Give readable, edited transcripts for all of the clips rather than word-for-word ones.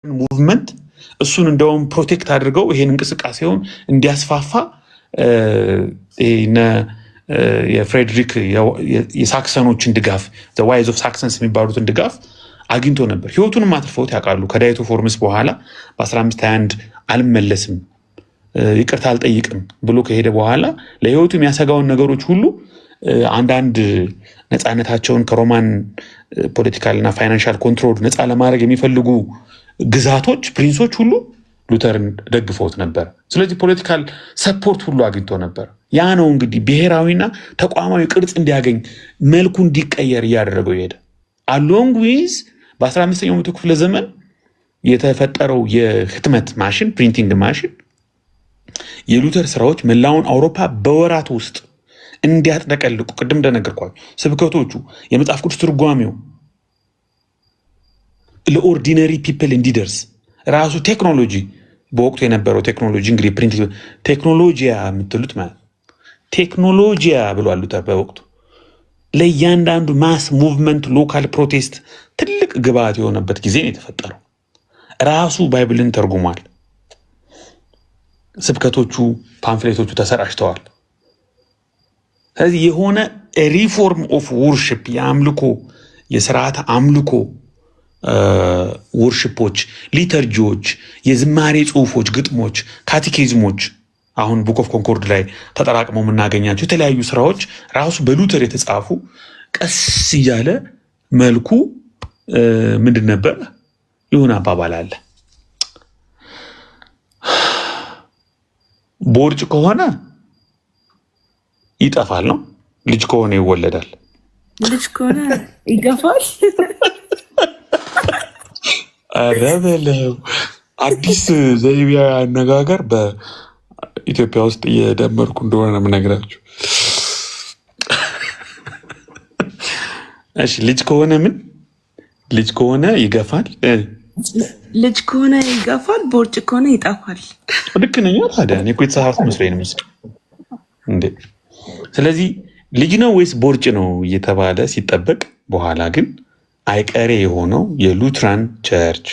ሙቭመንት እሱን እንደውም ፕሮቴክት አድርገው ይሄን እንቅስቃሴውን እንዲያስፋፋ የፍሬድሪክ የሳክሰኖችን ድጋፍ ዋይዝ ኦፍ ሳክሰንስ የሚባሉትን ድጋፍ አግኝቶ ነበር። ህይወቱንም አትርፈውት ያውቃሉ። ከዳይቶ ፎርምስ በኋላ በ1521 አልመለስም ይቅርታ አልጠይቅም ብሎ ከሄደ በኋላ ለህይወቱ የሚያሰጋውን ነገሮች ሁሉ አንዳንድ ነፃነታቸውን ከሮማን ፖለቲካል እና ፋይናንሻል ኮንትሮል ነፃ ለማድረግ የሚፈልጉ ግዛቶች ፕሪንሶች ሁሉ ሉተርን ደግፈውት ነበር። ስለዚህ ፖለቲካል ሰፖርት ሁሉ አግኝቶ ነበር። ያ ነው እንግዲህ ብሔራዊና ተቋማዊ ቅርጽ እንዲያገኝ መልኩ እንዲቀየር እያደረገው ይሄደ። አሎንግ ዊዝ በ15ኛው መቶ ክፍለ ዘመን የተፈጠረው የህትመት ማሽን ፕሪንቲንግ ማሽን የሉተር ስራዎች መላውን አውሮፓ በወራት ውስጥ እንዲያጥለቀልቁ ቅድም እንደነገርኳችሁ ስብከቶቹ፣ የመጽሐፍ ቅዱስ ትርጓሜው ለኦርዲነሪ ፒፕል እንዲደርስ ራሱ ቴክኖሎጂ በወቅቱ የነበረው ቴክኖሎጂ እንግዲህ ፕሪንት ቴክኖሎጂያ የምትሉት ማለት ቴክኖሎጂያ ብሏል ሉተር በወቅቱ ለእያንዳንዱ ማስ ሙቭመንት ሎካል ፕሮቴስት ትልቅ ግብዓት የሆነበት ጊዜ ነው የተፈጠረው። ራሱ ባይብልን ተርጉሟል። ስብከቶቹ ፓምፍሌቶቹ ተሰራጭተዋል። ስለዚህ የሆነ ሪፎርም ኦፍ ወርሺፕ የአምልኮ የስርዓተ አምልኮ ወርሺፖች፣ ሊተርጂዎች፣ የዝማሬ ጽሁፎች፣ ግጥሞች፣ ካቴኪዝሞች አሁን ቡክ ኦፍ ኮንኮርድ ላይ ተጠራቅመው የምናገኛቸው የተለያዩ ስራዎች ራሱ በሉተር የተጻፉ ቀስ እያለ መልኩ ምንድን ነበር? ይሁን አባባል አለ። ቦርጭ ከሆነ ይጠፋል ነው፣ ልጅ ከሆነ ይወለዳል፣ ልጅ ከሆነ ይገፋል። ኧረ በለው አዲስ ዘይቤያዊ አነጋገር በኢትዮጵያ ውስጥ እየደመርኩ እንደሆነ ነው የምነግራችሁ። እሺ ልጅ ከሆነ ምን? ልጅ ከሆነ ይገፋል፣ ልጅ ከሆነ ይገፋል፣ ቦርጭ ከሆነ ይጠፋል። ልክ ነኝ ታዲያ? እኔ እኮ የተሳሳትኩ መስሎኝ ነው እንዴ። ስለዚህ ልጅ ነው ወይስ ቦርጭ ነው እየተባለ ሲጠበቅ በኋላ ግን አይቀሬ የሆነው የሉትራን ቸርች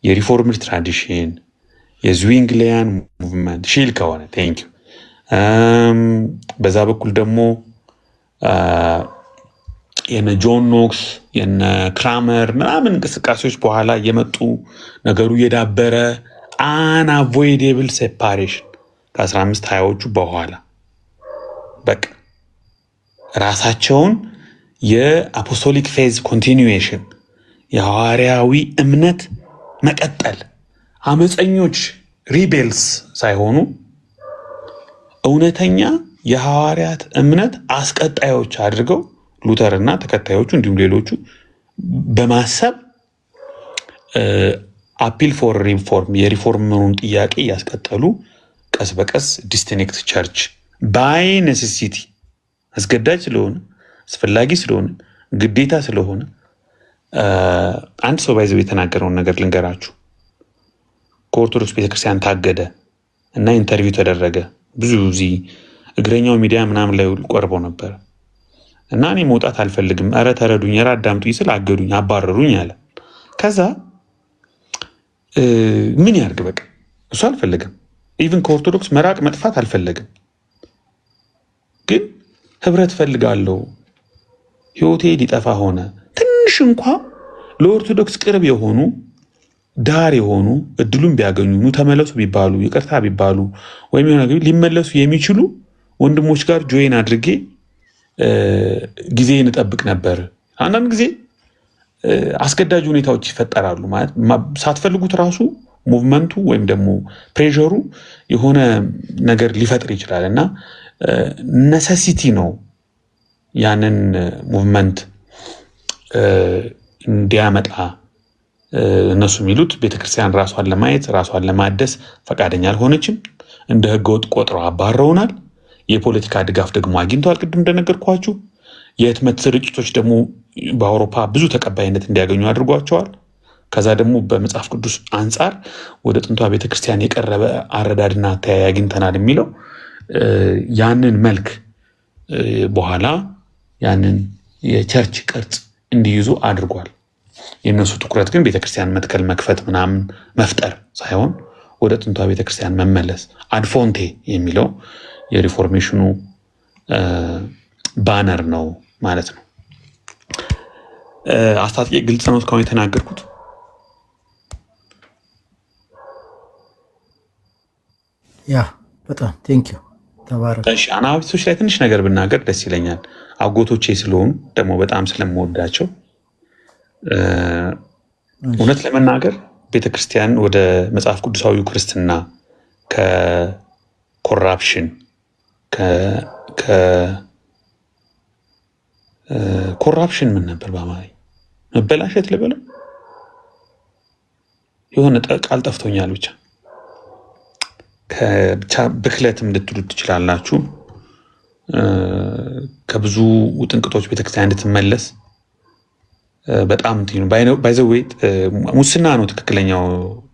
የሪፎርምድ ትራዲሽን የዝዊንግሊያን ሙቭመንት ሺል ከሆነ ቴንክ ዩ በዛ በኩል ደግሞ የነ ጆን ኖክስ የነ ክራመር ምናምን እንቅስቃሴዎች በኋላ የመጡ ነገሩ የዳበረ አንአቮይዴብል ሴፓሬሽን ከ1520ዎቹ በኋላ በቃ ራሳቸውን የአፖስቶሊክ ፌዝ ኮንቲኒዌሽን የሐዋርያዊ እምነት መቀጠል አመፀኞች ሪቤልስ ሳይሆኑ እውነተኛ የሐዋርያት እምነት አስቀጣዮች አድርገው ሉተርና ተከታዮቹ እንዲሁም ሌሎቹ በማሰብ አፒል ፎር ሪፎርም የሪፎርምሩን ጥያቄ እያስቀጠሉ ቀስ በቀስ ዲስቲንክት ቸርች ባይ ኔሴሲቲ አስገዳጅ ስለሆነ አስፈላጊ ስለሆነ ግዴታ ስለሆነ አንድ ሰው ባይዘው የተናገረውን ነገር ልንገራችሁ። ከኦርቶዶክስ ቤተክርስቲያን ታገደ እና ኢንተርቪው ተደረገ። ብዙ እዚህ እግረኛው ሚዲያ ምናምን ላይ ቆርበው ነበር እና እኔ መውጣት አልፈልግም፣ ኧረ ተረዱኝ፣ ኧረ አዳምጡኝ ስል አገዱኝ፣ አባረሩኝ አለ። ከዛ ምን ያርግ በቃ እሱ አልፈለግም። ኢቭን ከኦርቶዶክስ መራቅ መጥፋት አልፈለግም፣ ግን ህብረት ፈልጋለሁ። ህይወቴ ሊጠፋ ሆነ። ትንሽ እንኳ ለኦርቶዶክስ ቅርብ የሆኑ ዳር የሆኑ እድሉን ቢያገኙ ኑ ተመለሱ ቢባሉ ይቅርታ ቢባሉ ወይም የሆነ ሊመለሱ የሚችሉ ወንድሞች ጋር ጆይን አድርጌ ጊዜ እንጠብቅ ነበር። አንዳንድ ጊዜ አስገዳጅ ሁኔታዎች ይፈጠራሉ። ማለት ሳትፈልጉት ራሱ ሙቭመንቱ ወይም ደግሞ ፕሬሸሩ የሆነ ነገር ሊፈጥር ይችላል እና ነሰሲቲ ነው ያንን ሙቭመንት እንዲያመጣ እነሱ የሚሉት ቤተክርስቲያን ራሷን ለማየት ራሷን ለማደስ ፈቃደኛ አልሆነችም። እንደ ህገወጥ ቆጥረው አባረውናል። የፖለቲካ ድጋፍ ደግሞ አግኝተዋል። ቅድም እንደነገርኳችሁ የህትመት ስርጭቶች ደግሞ በአውሮፓ ብዙ ተቀባይነት እንዲያገኙ አድርጓቸዋል። ከዛ ደግሞ በመጽሐፍ ቅዱስ አንጻር ወደ ጥንቷ ቤተክርስቲያን የቀረበ አረዳድና አተያይ አግኝተናል የሚለው ያንን መልክ በኋላ ያንን የቸርች ቅርጽ እንዲይዙ አድርጓል። የእነሱ ትኩረት ግን ቤተክርስቲያን መትከል፣ መክፈት፣ ምናምን መፍጠር ሳይሆን ወደ ጥንቷ ቤተክርስቲያን መመለስ አድፎንቴ የሚለው የሪፎርሜሽኑ ባነር ነው ማለት ነው። አስታጥቄ ግልጽ ነው እስካሁን የተናገርኩት? ያ በጣም ቴንኪዩ ተባረክ። እሺ አናባቢስቶች ላይ ትንሽ ነገር ብናገር ደስ ይለኛል። አጎቶቼ ስለሆኑ ደግሞ በጣም ስለምወዳቸው እውነት ለመናገር ቤተክርስቲያን ወደ መጽሐፍ ቅዱሳዊ ክርስትና ከኮራፕሽን ኮራፕሽን ምን ነበር በአማርኛ? መበላሸት ልበለው? የሆነ ቃል ጠፍቶኛል። ብቻ ብክለትም ልትሉት ትችላላችሁ። ከብዙ ውጥንቅጦች ቤተክርስቲያን እንድትመለስ በጣም ባይዘዌ ሙስና ነው ትክክለኛው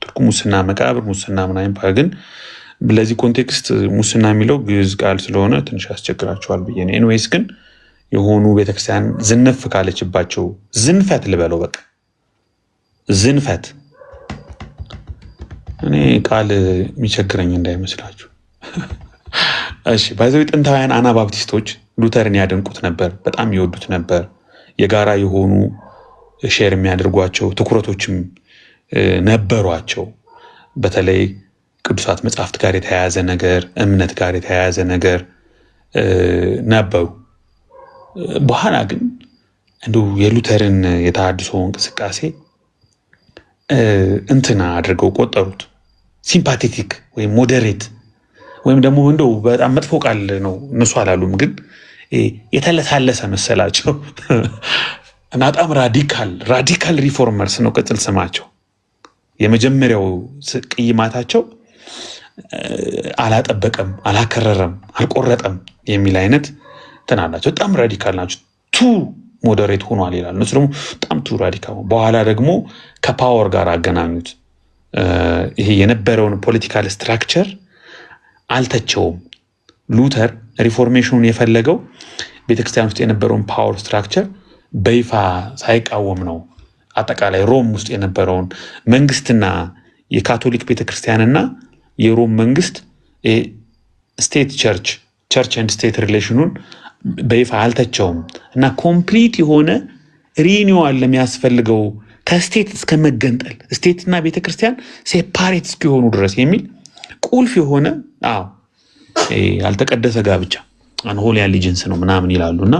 ትርጉም። ሙስና መቃብር፣ ሙስና ምናምን ግን ለዚህ ኮንቴክስት ሙስና የሚለው ግዕዝ ቃል ስለሆነ ትንሽ ያስቸግራቸዋል ብዬ ነው። ኤኒዌይስ ግን የሆኑ ቤተክርስቲያን ዝንፍ ካለችባቸው ዝንፈት ልበለው፣ በቃ ዝንፈት፣ እኔ ቃል የሚቸግረኝ እንዳይመስላችሁ። እሺ ባይዘዌ ጥንታውያን አናባፕቲስቶች ሉተርን ያደንቁት ነበር፣ በጣም ይወዱት ነበር። የጋራ የሆኑ ሼር የሚያደርጓቸው ትኩረቶችም ነበሯቸው። በተለይ ቅዱሳት መጽሐፍት ጋር የተያያዘ ነገር፣ እምነት ጋር የተያያዘ ነገር ነበሩ። በኋላ ግን እንደው የሉተርን የተሃድሶ እንቅስቃሴ እንትና አድርገው ቆጠሩት። ሲምፓቴቲክ ወይም ሞዴሬት ወይም ደግሞ እንደው በጣም መጥፎ ቃል ነው እነሱ አላሉም፣ ግን የተለሳለሰ መሰላቸው እና በጣም ራዲካል ሪፎርመርስ ነው ቅጽል ስማቸው። የመጀመሪያው ቅይማታቸው አላጠበቀም፣ አላከረረም፣ አልቆረጠም የሚል አይነት ትናላቸው። በጣም ራዲካል ናቸው። ቱ ሞዴሬት ሆኗል ይላል፣ እነሱ ደግሞ በጣም ቱ ራዲካል። በኋላ ደግሞ ከፓወር ጋር አገናኙት። ይሄ የነበረውን ፖለቲካል ስትራክቸር አልተቸውም። ሉተር ሪፎርሜሽኑን የፈለገው ቤተክርስቲያን ውስጥ የነበረውን ፓወር ስትራክቸር በይፋ ሳይቃወም ነው። አጠቃላይ ሮም ውስጥ የነበረውን መንግስትና የካቶሊክ ቤተክርስቲያንና የሮም መንግስት ስቴት ቸርች ኤንድ ስቴት ሪሌሽኑን በይፋ አልተቸውም እና ኮምፕሊት የሆነ ሪኒዋል ለሚያስፈልገው ከስቴት እስከ መገንጠል ስቴትና ቤተክርስቲያን ሴፓሬት እስኪሆኑ ድረስ የሚል ቁልፍ የሆነ ያልተቀደሰ ጋብቻ አንሆሊ አሊጀንስ ነው ምናምን ይላሉ እና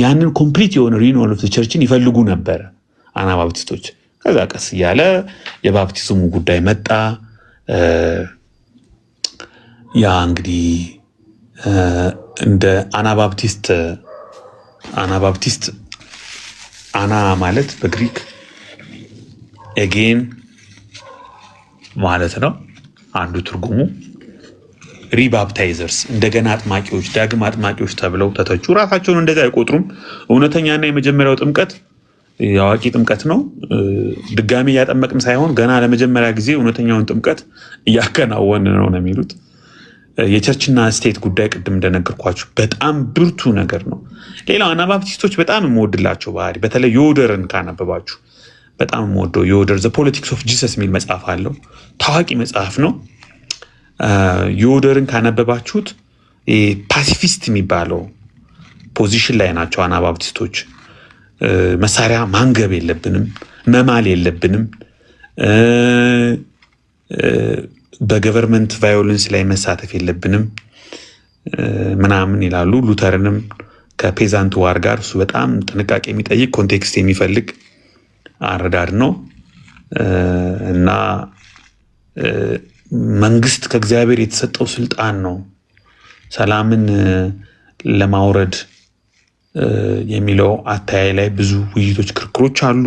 ያንን ኮምፕሊት የሆነ ሪኒዋል ኦፍ ቸርችን ይፈልጉ ነበረ አናባፕቲስቶች። ከዛ ቀስ እያለ የባፕቲዝሙ ጉዳይ መጣ። ያ እንግዲህ እንደ አናባፕቲስት አና ማለት በግሪክ ኤጌን ማለት ነው። አንዱ ትርጉሙ ሪባፕታይዘርስ እንደገና አጥማቂዎች፣ ዳግም አጥማቂዎች ተብለው ተተቹ። ራሳቸውን እንደዛ አይቆጥሩም። እውነተኛና የመጀመሪያው ጥምቀት የአዋቂ ጥምቀት ነው። ድጋሚ እያጠመቅም ሳይሆን ገና ለመጀመሪያ ጊዜ እውነተኛውን ጥምቀት እያከናወን ነው ነው የሚሉት። የቸርችና ስቴት ጉዳይ ቅድም እንደነገርኳችሁ በጣም ብርቱ ነገር ነው። ሌላው አናባፕቲስቶች በጣም የምወድላቸው ባህሪ በተለይ ዮደርን ካነበባችሁ በጣም የምወደው ዮደር ዘ ፖለቲክስ ኦፍ ጂሰስ የሚል መጽሐፍ አለው። ታዋቂ መጽሐፍ ነው። ዮደርን ካነበባችሁት ፓሲፊስት የሚባለው ፖዚሽን ላይ ናቸው አናባፕቲስቶች። መሳሪያ ማንገብ የለብንም፣ መማል የለብንም፣ በገቨርንመንት ቫዮለንስ ላይ መሳተፍ የለብንም ምናምን ይላሉ። ሉተርንም ከፔዛንት ዋር ጋር እሱ በጣም ጥንቃቄ የሚጠይቅ ኮንቴክስት የሚፈልግ አረዳድ ነው እና መንግስት ከእግዚአብሔር የተሰጠው ስልጣን ነው ሰላምን ለማውረድ የሚለው አተያይ ላይ ብዙ ውይይቶች፣ ክርክሮች አሉ።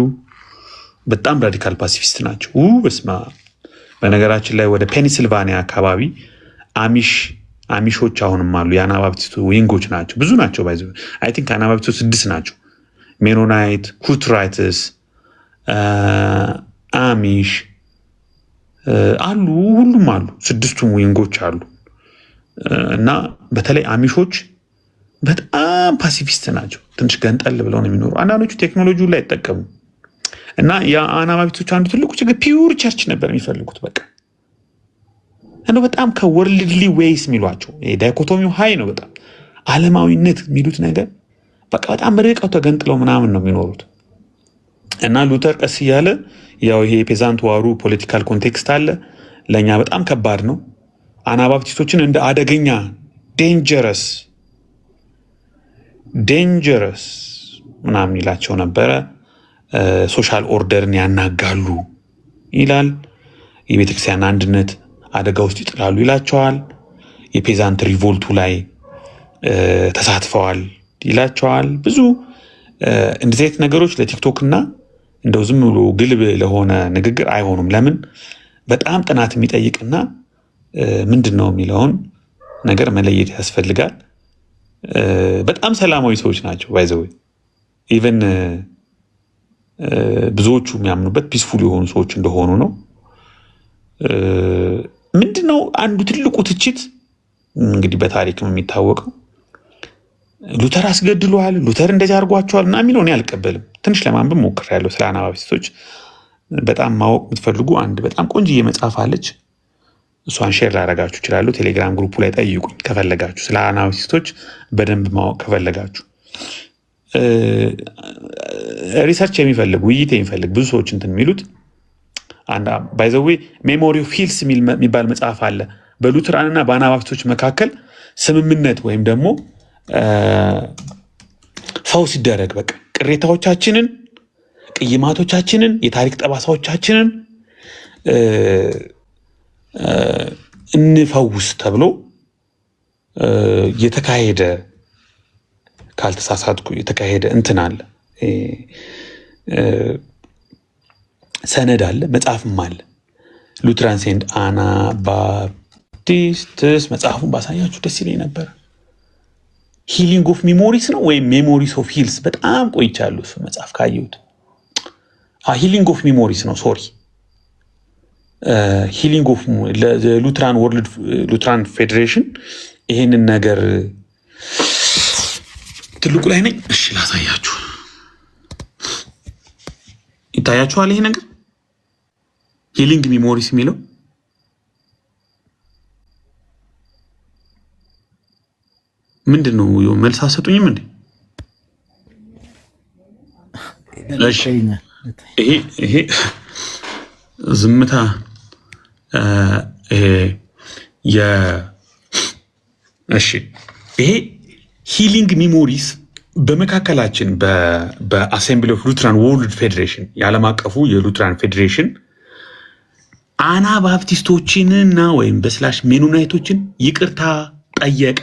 በጣም ራዲካል ፓሲፊስት ናቸው። በስማ በነገራችን ላይ ወደ ፔንሲልቫኒያ አካባቢ አሚሾች አሁንም አሉ። የአናባፕቲስቱ ዊንጎች ናቸው፣ ብዙ ናቸው። ባይዘ አይ ቲንክ አናባፕቲስቱ 6 ናቸው። ሜኖናይት፣ ኩትራይትስ፣ አሚሽ አሉ፣ ሁሉም አሉ። 6ቱም ዊንጎች አሉ እና በተለይ አሚሾች በጣም ፓሲፊስት ናቸው። ትንሽ ገንጠል ብለው ነው የሚኖሩ። አንዳንዶቹ ቴክኖሎጂውን ላይ አይጠቀሙ እና የአናባቢቶች አንዱ ትልቁ ችግር ፒውር ቸርች ነበር የሚፈልጉት። በቃ እንደው በጣም ከወርልድሊ ዌይስ የሚሏቸው ዳይኮቶሚው ሀይ ነው። በጣም ዓለማዊነት የሚሉት ነገር በቃ በጣም ርቀው ተገንጥለው ምናምን ነው የሚኖሩት። እና ሉተር ቀስ እያለ ያው ይሄ የፔዛንት ዋሩ ፖለቲካል ኮንቴክስት አለ፣ ለእኛ በጣም ከባድ ነው። አናባፕቲስቶችን እንደ አደገኛ ዴንጀረስ ምናምን ይላቸው ነበረ። ሶሻል ኦርደርን ያናጋሉ ይላል። የቤተክርስቲያን አንድነት አደጋ ውስጥ ይጥላሉ ይላቸዋል። የፔዛንት ሪቮልቱ ላይ ተሳትፈዋል ይላቸዋል። ብዙ እንደዚህ አይነት ነገሮች ለቲክቶክ እና እንደው ዝም ብሎ ግልብ ለሆነ ንግግር አይሆኑም። ለምን በጣም ጥናት የሚጠይቅና ምንድን ነው የሚለውን ነገር መለየት ያስፈልጋል። በጣም ሰላማዊ ሰዎች ናቸው። ባይዘው ኢቨን ብዙዎቹ የሚያምኑበት ፒስፉል የሆኑ ሰዎች እንደሆኑ ነው። ምንድነው አንዱ ትልቁ ትችት እንግዲህ በታሪክም የሚታወቀው ሉተር አስገድሏል፣ ሉተር እንደዚህ አድርጓቸዋል እና የሚለው እኔ አልቀበልም። ትንሽ ለማንበብ ሞክሬያለሁ ስለ አናባፕቲስቶች። በጣም ማወቅ የምትፈልጉ አንድ በጣም ቆንጆዬ መጽሐፍ አለች። እሷን ሼር ላደርጋችሁ እችላለሁ። ቴሌግራም ግሩፑ ላይ ጠይቁኝ ከፈለጋችሁ፣ ስለ አናባፕቲስቶች በደንብ ማወቅ ከፈለጋችሁ። ሪሰርች የሚፈልግ ውይይት የሚፈልግ ብዙ ሰዎች እንትን የሚሉት ባይ ዘ ዌይ ሜሞሪ ኦፍ ሂልስ የሚባል መጽሐፍ አለ። በሉትራን እና በአናባፕቲስቶች መካከል ስምምነት ወይም ደግሞ ፈውስ ሲደረግ በቃ ቅሬታዎቻችንን፣ ቅይማቶቻችንን፣ የታሪክ ጠባሳዎቻችንን እንፈውስ ተብሎ የተካሄደ ካልተሳሳትኩ የተካሄደ እንትን አለ፣ ሰነድ አለ፣ መጽሐፍም አለ። ሉትራንስ ኤንድ አናባፕቲስትስ መጽሐፉን ባሳያችሁ ደስ ይለኝ ነበር። ሂሊንግ ኦፍ ሜሞሪስ ነው ወይም ሜሞሪስ ኦፍ ሂልስ። በጣም ቆይቻለሁ እሱ መጽሐፍ ካየሁት። ሂሊንግ ኦፍ ሜሞሪስ ነው ሶሪ። ሂሊንግ ኦፍ ሉትራን ወርልድ ሉትራን ፌዴሬሽን ይሄንን ነገር ትልቁ ላይ ነኝ። እሺ ላሳያችሁ። ይታያችኋል ይሄ ነገር ሂሊንግ ሜሞሪስ የሚለው ምንድን ነው? መልስ አሰጡኝም እንዴ? ይሄ ዝምታ እሺ ይሄ ሂሊንግ ሜሞሪስ በመካከላችን በአሴምብሊ ኦፍ ሉትራን ወርልድ ፌዴሬሽን የዓለም አቀፉ የሉትራን ፌዴሬሽን አናባፕቲስቶችንና ወይም በስላሽ ሜኖናይቶችን ይቅርታ ጠየቀ።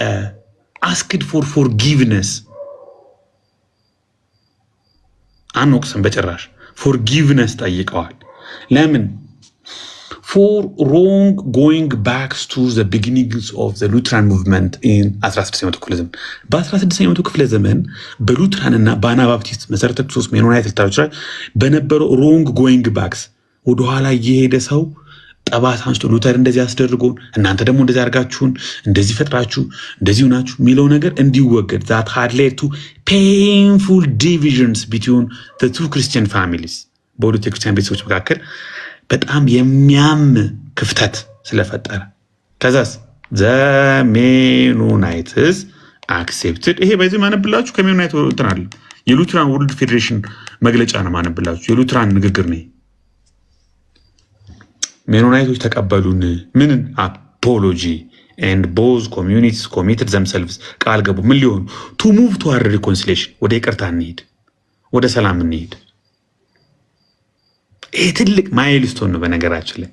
አስክድ ፎር ፎርጊቭነስ አንወቅስም በጭራሽ። ፎርጊቭነስ ጠይቀዋል። ለምን? ፎር ሮንግ ጎይንግ ባክስ ቱ ዘ ቢጊኒንግስ ኦፍ ዘ ሉትራን ሙቭመንት ኢን 16ኛው ክፍለ ዘመን። በ16ኛው ክፍለ ዘመን በሉትራን እና በአናባፕቲስት መሰረተ ክርስቶስ ሜኖናይት ልታዎች ላይ በነበረው ሮንግ ጎይንግ ባክስ ወደኋላ እየሄደ ሰው ጠባሳ አንስቶ ሉተር እንደዚህ አስደርጎን እናንተ ደግሞ እንደዚህ አድርጋችሁን እንደዚህ ፈጥራችሁ እንደዚህ ሆናችሁ የሚለው ነገር እንዲወገድ that had led to painful divisions between the two Christian families በሁለት የክርስቲያን ቤተሰቦች መካከል በጣም የሚያም ክፍተት ስለፈጠረ ከዛስ the Mennonites accepted። ይሄ በዚህ ማነብላችሁ ከሜኖናይት እንትን አለ የሉትራን ወርልድ ፌዴሬሽን መግለጫ ነው ማነብላችሁ። የሉትራን ንግግር ነው። ሜኖናይቶች ተቀበሉን። ምንን? አፖሎጂ and both communities committed themselves ቃል ገቡ። ምን ሊሆኑ? to move toward reconciliation ወደ ይቅርታ እንሂድ፣ ወደ ሰላም እንሂድ። ይሄ ትልቅ ማይልስቶን ነው። በነገራችን ላይ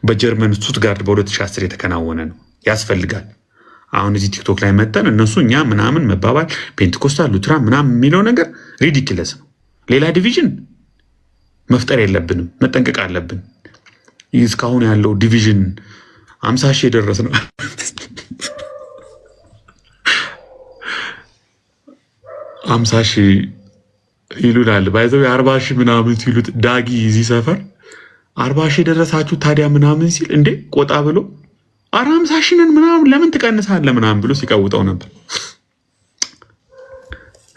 በጀርመን ስቱትጋርት በ2010 የተከናወነ ነው። ያስፈልጋል። አሁን እዚህ ቲክቶክ ላይ መጠን እነሱ እኛ ምናምን መባባል ፔንቴኮስታል ሉትራን ምናምን የሚለው ነገር ሪዲክለስ ነው። ሌላ ዲቪዥን መፍጠር የለብንም፣ መጠንቀቅ አለብን። እስካሁን ያለው ዲቪዥን 50 ሺህ የደረስ ነው። 50 ሺህ ይሉናል። ባይዘው 40 ሺህ ምናምን ሲሉት ዳጊ እዚህ ሰፈር 40 ሺህ የደረሳችሁ ታዲያ ምናምን ሲል እንዴ ቆጣ ብሎ 50 ሺህ ነን ምናምን ለምን ትቀንሳለህ ምናምን ብሎ ሲቀውጠው ነበር።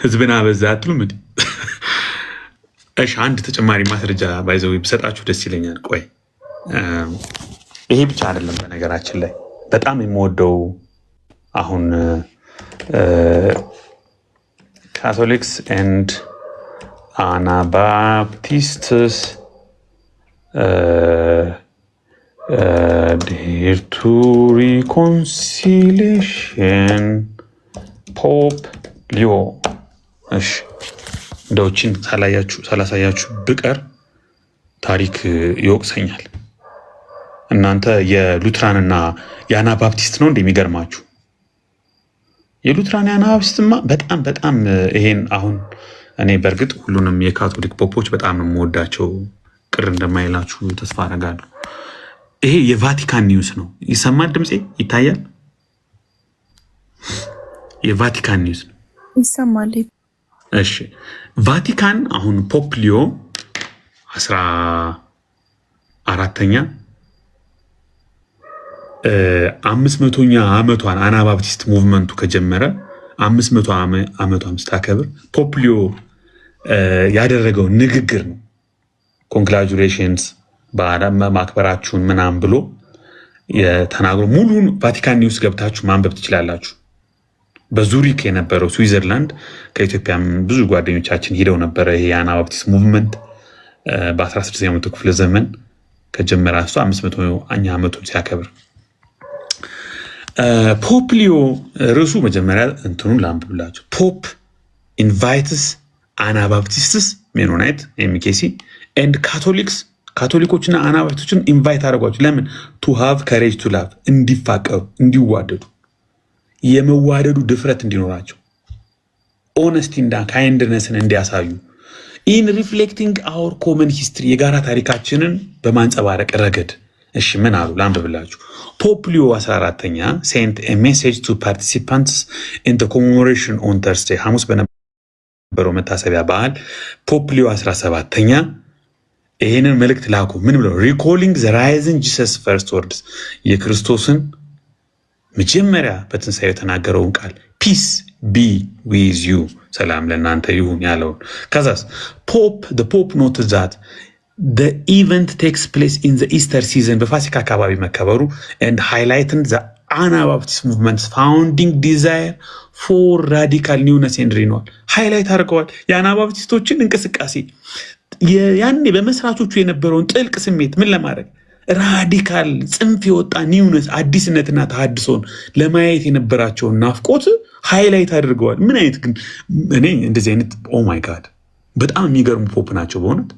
ህዝብን አበዛ አትሉም እንዴ? እሺ አንድ ተጨማሪ ማስረጃ ባይዘው ብሰጣችሁ ደስ ይለኛል። ቆይ ይሄ ብቻ አይደለም በነገራችን ላይ በጣም የምወደው አሁን ካቶሊክስ ኤንድ አናባፕቲስትስ ዴር ቱ ሪኮንሲሌሽን ፖፕ ሊዮ። እሺ እንደውችን ሳላሳያችሁ ብቀር ታሪክ ይወቅሰኛል። እናንተ የሉትራንና የአናባፕቲስት ነው እንደሚገርማችሁ። የሉትራን የአናባፕቲስትማ በጣም ይሄን አሁን እኔ በእርግጥ ሁሉንም የካቶሊክ ፖፖች በጣም ነው የምወዳቸው፣ ቅር እንደማይላችሁ ተስፋ አደርጋለሁ። ይሄ የቫቲካን ኒውስ ነው። ይሰማል? ድምፄ ይታያል? የቫቲካን ኒውስ ነው። ይሰማል? እሺ ቫቲካን አሁን ፖፕ ሊዮ 14ኛ 500ኛ ዓመቷን አናባፕቲስት ሙቭመንቱ ከጀመረ 500 ዓመቷን ስታከብር ፖፕ ሊዮ ያደረገው ንግግር ነው። ኮንግራቹሌሽንስ ማክበራችሁን ምናምን ብሎ የተናገሩ ሙሉን ቫቲካን ኒውስ ገብታችሁ ማንበብ ትችላላችሁ። በዙሪክ የነበረው ስዊዘርላንድ ከኢትዮጵያም ብዙ ጓደኞቻችን ሄደው ነበረ። ይሄ የአናባፕቲስት ሙቭመንት በ16ኛው መቶ ክፍለ ዘመን ከጀመረ 500ኛ ዓመቱን ሲያከብር ፖፕ ሊዮ ርዕሱ መጀመሪያ እንትኑን ላንብብላችሁ። ፖፕ ኢንቫይትስ አናባፕቲስትስ ሜኖናይት ኤምኬሲ ኤንድ ካቶሊኮችና አናባፕቲስቶችን ኢንቫይት አደረጓቸው። ለምን? ቱ ሃቭ ከሬጅ ቱ ላቭ፣ እንዲፋቀሩ፣ እንዲዋደዱ፣ የመዋደዱ ድፍረት እንዲኖራቸው፣ ኦነስቲ እና ካይንድነስን እንዲያሳዩ፣ ኢን ሪፍሌክቲንግ አወር ኮመን ሂስትሪ፣ የጋራ ታሪካችንን በማንጸባረቅ ረገድ። እሺ ምን አሉ? ላንብብላችሁ። ፖፕ ሊዮ 14ኛ ሴንት ኤ ሜሴጅ ቱ ፓርቲሲፓንትስ ኢን ዘ ኮሜሞሬሽን ኦን ተርስዴይ፣ ሐሙስ በነበረው መታሰቢያ በዓል ፖፕ ሊዮ 17ኛ ይህንን መልእክት ላኩ። ምን ብለው? ሪኮሊንግ ዘ ራይዝን ጂሰስ ፈርስት ወርድስ፣ የክርስቶስን መጀመሪያ በትንሣኤ የተናገረውን ቃል ፒስ ቢ ዊዝ ዩ፣ ሰላም ለእናንተ ይሁን ያለውን። ከዛስ ፖፕ ኖት ዛት the event takes place in the Easter season, በፋሲካ አካባቢ መከበሩ and highlighting the Anabaptist movement's founding desire for radical newness and renewal. ሃይላይት አድርገዋል የአናባፕቲስቶችን እንቅስቃሴ፣ ያኔ በመስራቾቹ የነበረውን ጥልቅ ስሜት ምን ለማድረግ ራዲካል ጽንፍ የወጣ ኒውነስ አዲስነትና ተሐድሶን ለማየት የነበራቸውን ናፍቆት ሃይላይት አድርገዋል። ምን አይነት ግን እኔ እንደዚህ አይነት ኦ ማይ ጋድ በጣም የሚገርሙ ፖፕ ናቸው በእውነት።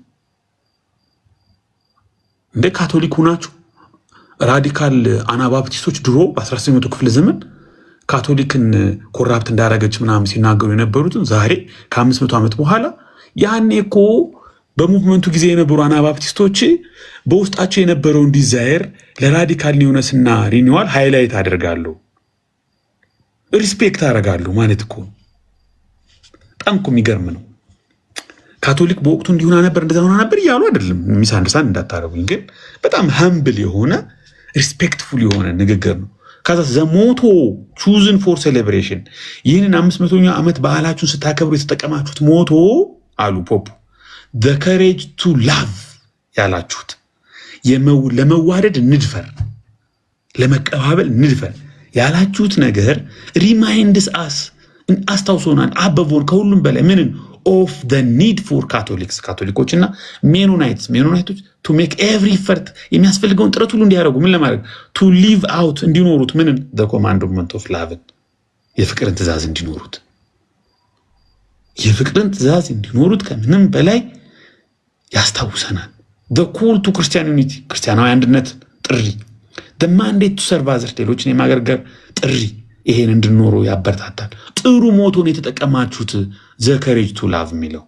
እንደ ካቶሊክ ሆናችሁ ራዲካል አናባፕቲስቶች ድሮ በ16ኛው ክፍለ ዘመን ካቶሊክን ኮራፕት እንዳረገች ምናምን ሲናገሩ የነበሩትን ዛሬ ከ500 ዓመት በኋላ ያኔ እኮ በሙቭመንቱ ጊዜ የነበሩ አናባፕቲስቶች በውስጣቸው የነበረውን ዲዛይር ለራዲካል ኒውነስና ሪኒዋል ሃይላይት አደርጋለሁ፣ ሪስፔክት አደርጋለሁ ማለት እኮ በጣም እኮ የሚገርም ነው። ካቶሊክ በወቅቱ እንዲሆና ነበር እንደዛ ሆና ነበር እያሉ አይደለም፣ ሚስ አንደርስታንድ እንዳታረጉኝ። ግን በጣም ሀምብል የሆነ ሪስፔክትፉል የሆነ ንግግር ነው። ከዛ ዘሞቶ ቹዝን ፎር ሴሌብሬሽን፣ ይህንን 500ኛ ዓመት በዓላችሁን ስታከብሩ የተጠቀማችሁት ሞቶ አሉ ፖፕ the courage to love ያላችሁት ለመዋደድ ንድፈር፣ ለመቀባበል ንድፈር ያላችሁት ነገር ሪማይንድስ አስ አስታውሶናል፣ አበቦን ከሁሉም በላይ ምንን ኦፍ the need for ካቶሊኮችና ሜኖናይቶች to make every effort የሚያስፈልገውን ጥረት ሁሉ እንዲያደርጉ ምን ለማድረግ to live out እንዲኖሩት ምንን the commandment of love የፍቅርን ትእዛዝ እንዲኖሩት ከምንም በላይ ያስታውሰናል። the call to Christian unity ክርስቲያናዊ አንድነት ጥሪ፣ the mandate to serve others ሌሎችን የማገልገል ጥሪ ይሄን እንድኖሩ ያበረታታል። ጥሩ ሞቶን የተጠቀማችሁት the courage to love የሚለው።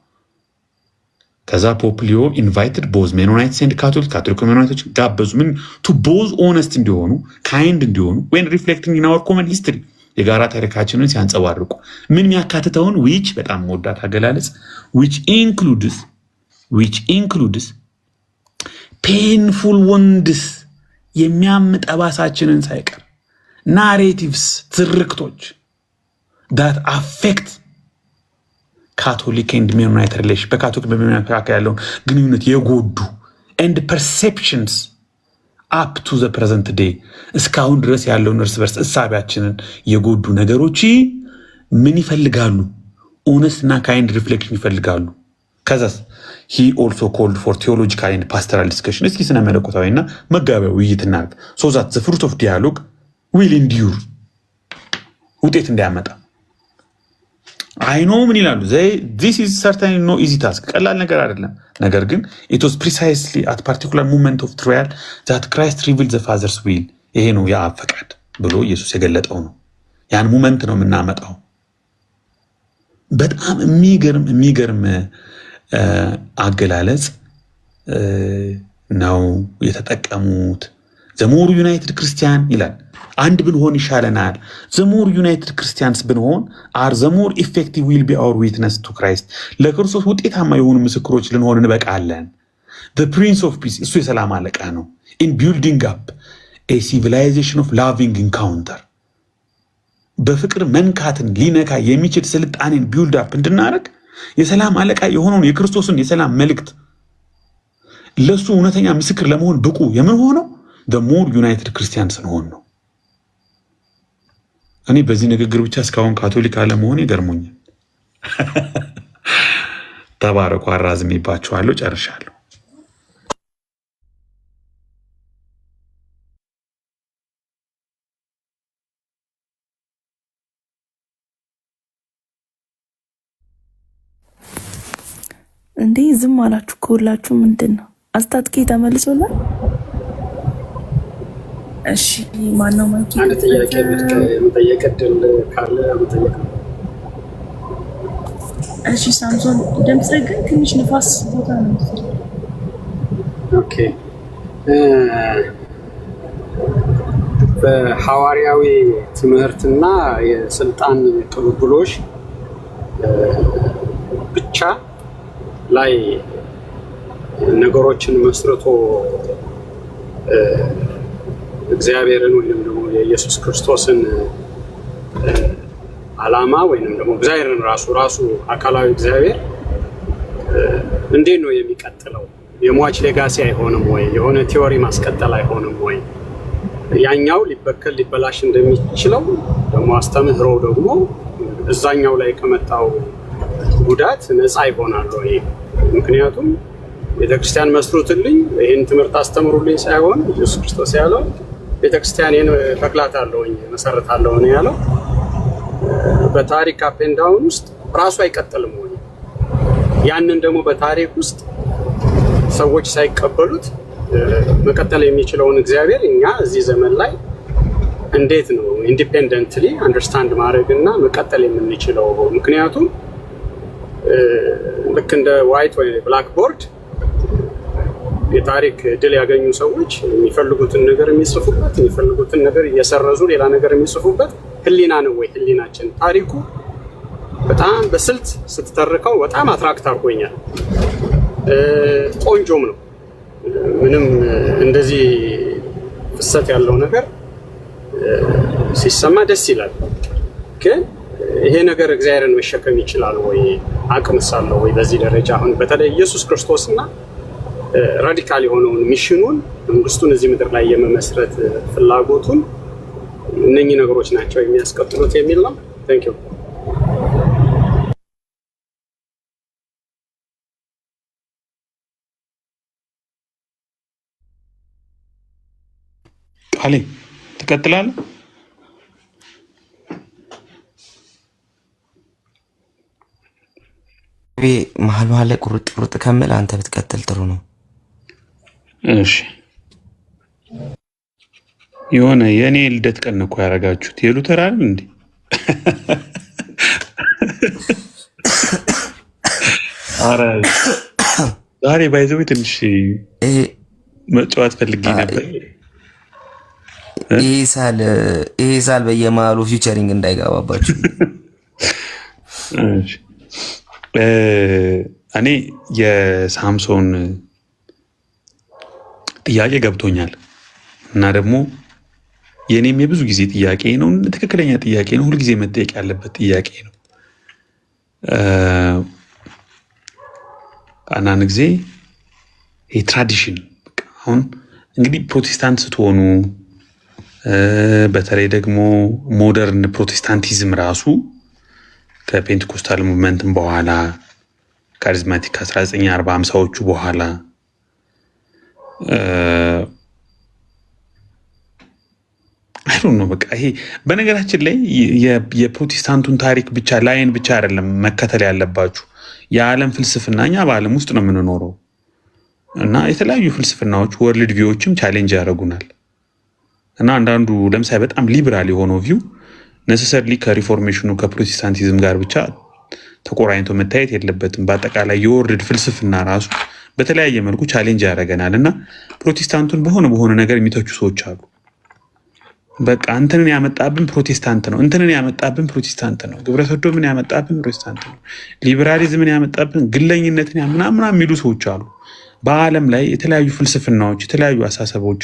ከዛ ፖፕ ሊዮ ኢንቫይትድ ቦዝ ሜኖናይትስ ኤንድ ካቶሊክ ሜኖናይቶች ጋበዙ ምን to both honest እንዲሆኑ kind እንዲሆኑ when reflecting in our common history የጋራ ታሪካችንን ሲያንጸባርቁ ምን የሚያካትተውን which በጣም ወዳት አገላለጽ which includes painful wounds የሚያምጠባሳችንን ሳይቀር narratives ትርክቶች that affect ካቶሊክ ኤንድ ሜኖናይት ሪሌሽን በካቶሊክ በሜኖናይት መካከል ያለውን ግንኙነት የጎዱ ኤንድ ፐርሴፕሽንስ አፕ ቱ ዘ ፕሬዘንት ዴይ እስካሁን ድረስ ያለውን እርስ በርስ እሳቢያችንን የጎዱ ነገሮች ምን ይፈልጋሉ? ኦነስትና ካይንድ ሪፍሌክሽን ይፈልጋሉ። ከዛስ ሂ ኦልሶ ኮልድ ፎር ቴዎሎጂካል ኤንድ ፓስተራል ዲስከሽን። እስኪ ስነ መለኮታዊና መጋቢያ ውይይት እናድርግ ሶ ዛት ዘ ፍሩት ኦፍ ዲያሎግ ዊል ኢንዲዩር ውጤት እንዲያመጣ። አይኖ ምን ይላሉ? ዚስ ኢዝ ሰርተንሊ ኖ ኢዚ ታስክ፣ ቀላል ነገር አይደለም። ነገር ግን ኢት ዋዝ ፕሪሳይስሊ አት ፓርቲኩላር ሞመንት ኦፍ ትራያል ዛት ክራይስት ሪቪልድ ዘ ፋዘርስ ዊል። ይሄ ነው የአብ ፈቃድ ብሎ ኢየሱስ የገለጠው ነው። ያን ሞመንት ነው የምናመጣው። በጣም የሚገርም አገላለጽ ነው የተጠቀሙት። ዘሞር ዩናይትድ ክርስቲያን ይላል። አንድ ብንሆን ይሻለናል። ዘሞር ዩናይትድ ክርስቲያንስ ብንሆን አር ዘሞር ኢፌክቲቭ ዊል ቢ አወር ዊትነስ ቱ ክራይስት። ለክርስቶስ ውጤታማ የሆኑ ምስክሮች ልንሆን እንበቃለን። ፕሪንስ ኦፍ ፒስ፣ እሱ የሰላም አለቃ ነው። ኢን ቢልዲንግ አፕ ኤ ሲቪላይዜሽን ኦፍ ላቪንግ ኢንካውንተር፣ በፍቅር መንካትን ሊነካ የሚችል ስልጣኔን ቢውልድ አፕ እንድናደርግ የሰላም አለቃ የሆነውን የክርስቶስን የሰላም መልእክት ለሱ እውነተኛ ምስክር ለመሆን ብቁ የምንሆነው ሞር ዩናይትድ ክርስቲያን ስንሆን ነው። እኔ በዚህ ንግግር ብቻ እስካሁን ካቶሊክ አለመሆን ይገርሞኛል። ተባረኩ። አራዝሜባችኋለሁ። ጨርሻለሁ። እንዴ ዝም አላችሁ ከሁላችሁ? ምንድን ነው አስታጥቄ ተመልሶላል? እሺ ማነው ማይክ? አንድ ጥያቄ መጠየቅ እድል ካለ መጠየቅ። እሺ ሳምሶን፣ ድምጽ ግን ትንሽ ንፋስ ቦታ ነው። ኦኬ። በሐዋርያዊ ትምህርትና የስልጣን ቅብብሎሽ ብቻ ላይ ነገሮችን መስርቶ እግዚአብሔርን ወይም ደግሞ የኢየሱስ ክርስቶስን ዓላማ ወይም ደግሞ እግዚአብሔርን ራሱ አካላዊ እግዚአብሔር እንዴት ነው የሚቀጥለው? የሟች ሌጋሲ አይሆንም ወይ? የሆነ ቲዮሪ ማስቀጠል አይሆንም ወይ? ያኛው ሊበከል ሊበላሽ እንደሚችለው ደግሞ አስተምህሮ ደግሞ እዛኛው ላይ ከመጣው ጉዳት ነፃ ይሆናል ወይ? ምክንያቱም ቤተክርስቲያን መስሩትልኝ ይህን ትምህርት አስተምሩልኝ ሳይሆን ኢየሱስ ክርስቶስ ያለው ቤተክርስቲያንን እተክላታለሁኝ መሰረታለሁ ነው ያለው። በታሪክ አፕ ኤንድ ዳውን ውስጥ ራሱ አይቀጥልም ወይ? ያንን ደግሞ በታሪክ ውስጥ ሰዎች ሳይቀበሉት መቀጠል የሚችለውን እግዚአብሔር እኛ እዚህ ዘመን ላይ እንዴት ነው ኢንዲፔንደንትሊ አንደርስታንድ ማድረግና መቀጠል የምንችለው? ምክንያቱም ልክ እንደ ዋይት ወይ ብላክ ቦርድ የታሪክ ድል ያገኙ ሰዎች የሚፈልጉትን ነገር የሚጽፉበት፣ የሚፈልጉትን ነገር እየሰረዙ ሌላ ነገር የሚጽፉበት ህሊና ነው ወይ? ህሊናችን ታሪኩ በጣም በስልት ስትተርከው በጣም አትራክት አድርጎኛል። ቆንጆም ነው። ምንም እንደዚህ ፍሰት ያለው ነገር ሲሰማ ደስ ይላል። ግን ይሄ ነገር እግዚአብሔርን መሸከም ይችላል ወይ? አቅምስ አለው ወይ? በዚህ ደረጃ አሁን በተለይ ኢየሱስ ክርስቶስና ራዲካል የሆነውን ሚሽኑን መንግስቱን እዚህ ምድር ላይ የመመስረት ፍላጎቱን እነኚህ ነገሮች ናቸው የሚያስቀጥሉት የሚል ነው። ታንክ ዩ። ቃሌ ትቀጥላለህ? መሀል መሀል ላይ ቁርጥ ቁርጥ ከምል አንተ ብትቀጥል ጥሩ ነው። እሺ የሆነ የእኔ ልደት ቀን እኮ ያደረጋችሁት የሉተር አይደል እንዴ? ኧረ ዛሬ ባይዘው ትንሽ መጫወት ፈልጌ ነበር። ይሄ ሳል በየመሀሉ ፊውቸሪንግ እንዳይገባባችሁ። እኔ የሳምሶን ጥያቄ ገብቶኛል እና ደግሞ የኔም የብዙ ጊዜ ጥያቄ ነው። ትክክለኛ ጥያቄ ነው። ሁልጊዜ መጠየቅ ያለበት ጥያቄ ነው። አንዳንድ ጊዜ የትራዲሽን አሁን እንግዲህ ፕሮቴስታንት ስትሆኑ በተለይ ደግሞ ሞደርን ፕሮቴስታንቲዝም ራሱ ከፔንቴኮስታል ሙቭመንትም በኋላ ካሪዝማቲክ 1940-50ዎቹ በኋላ አይዶን ነው በቃ ይሄ በነገራችን ላይ የፕሮቴስታንቱን ታሪክ ብቻ ላይን ብቻ አይደለም መከተል ያለባችሁ የዓለም ፍልስፍና እኛ በዓለም ውስጥ ነው የምንኖረው እና የተለያዩ ፍልስፍናዎች ወርልድ ቪዎችም ቻሌንጅ ያደርጉናል እና አንዳንዱ ለምሳሌ በጣም ሊበራል የሆነው ቪው ነሰሰርሊ ከሪፎርሜሽኑ ከፕሮቴስታንቲዝም ጋር ብቻ ተቆራኝቶ መታየት የለበትም በአጠቃላይ የወርልድ ፍልስፍና ራሱ በተለያየ መልኩ ቻሌንጅ ያደርገናል እና ፕሮቴስታንቱን በሆነ ነገር የሚተቹ ሰዎች አሉ በቃ እንትንን ያመጣብን ፕሮቴስታንት ነው እንትንን ያመጣብን ፕሮቴስታንት ነው ግብረ ሰዶምን ያመጣብን ፕሮቴስታንት ነው ሊበራሊዝምን ያመጣብን ግለኝነትን ምናምን የሚሉ ሰዎች አሉ በዓለም ላይ የተለያዩ ፍልስፍናዎች የተለያዩ አሳሰቦች